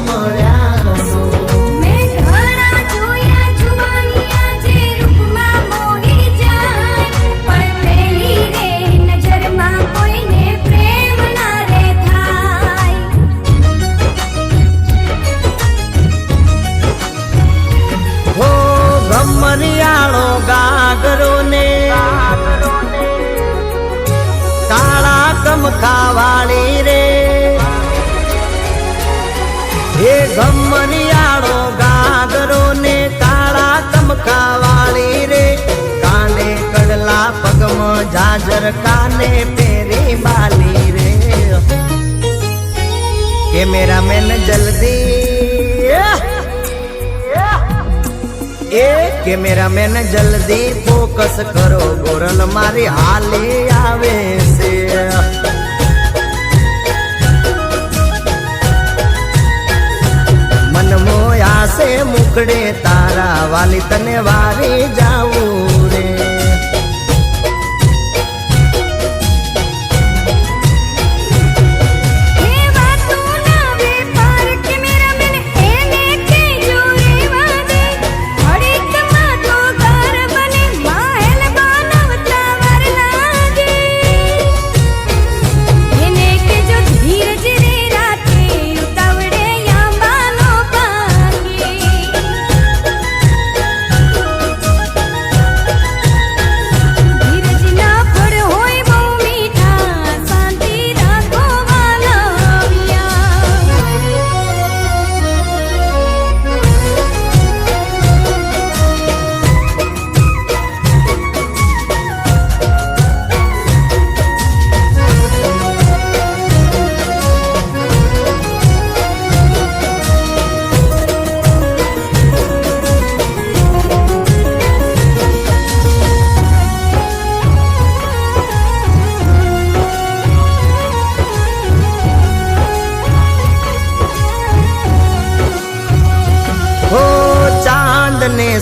મળ્યા છો. મેં ઘણા જોયા જુવાનિયા જે રૂપમાં મોહી જાય, પણ પેલી રે નજરમાં કોઈને પ્રેમ ના રે થાય. હો ગમરિયાળો ગાગરો ને કાળા કમખાવાળી રે, હે ગમરિયાળો ગાગરો ને કાળા કમખાવાળી રે, કાને કડલા પગમાં જાજર કાને પેરી બાલી રે. કેમેરામેન જલ્દી કેમેરામેન જલ્દી ફોકસ કરો, ગોરલ મારી હાલી આવે છે. મન મોયા છે મુખડે તારા, વાલી તને વારી જાવું રે.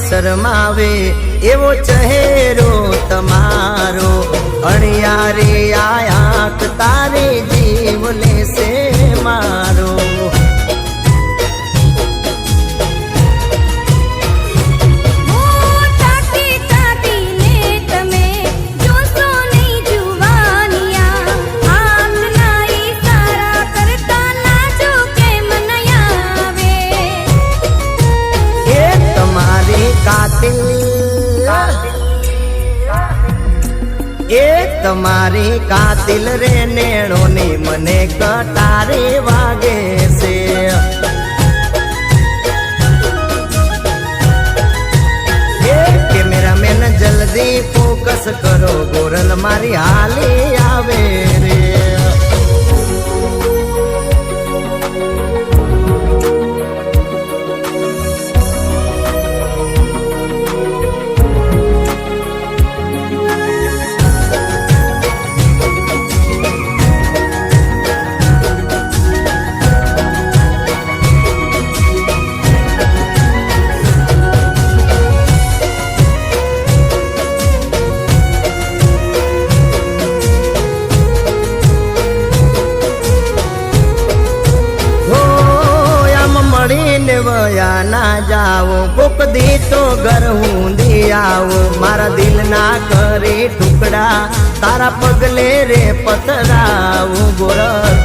શરમાવે એવો ચહેરો તમારો, અણિયારે આયાક તારે જીવ લેશે મારો. તમારી કાતિલ રે નેણોની મને કટારે વાગે છે. કેમેરામેન જલ્દી ફોકસ કરો, ગોરલ મારી હાલી આવે રે. વયા ના જાઓ, કોક દી તો ઘર હું દી આવો. મારા દિલ ના કરે ટુકડા, તારા પગલે રે પથરાવું ગોરલ.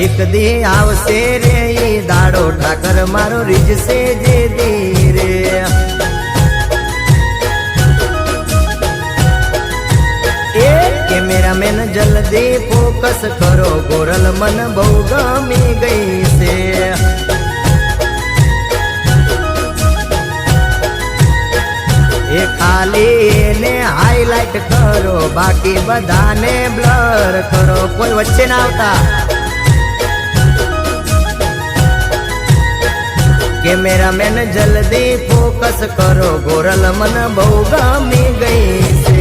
એક દી આવશે રે ઈ દાડો, ઠાકર મારો રીજશે જે દી રે. કેમેરામેન જલ્દી ફોકસ કરો, ગોરલ મન બહુ ગમી ગઈ છે. એ ખાલી એને હાઈલાઈટ કરો, બાકી બધાને બ્લર કરો. કોઈ વચ્ચે ના આવતા. કેમેરામેન જલ્દી ફોકસ કરો, ગોરલ મને બહુ ગમી ગઈ છે.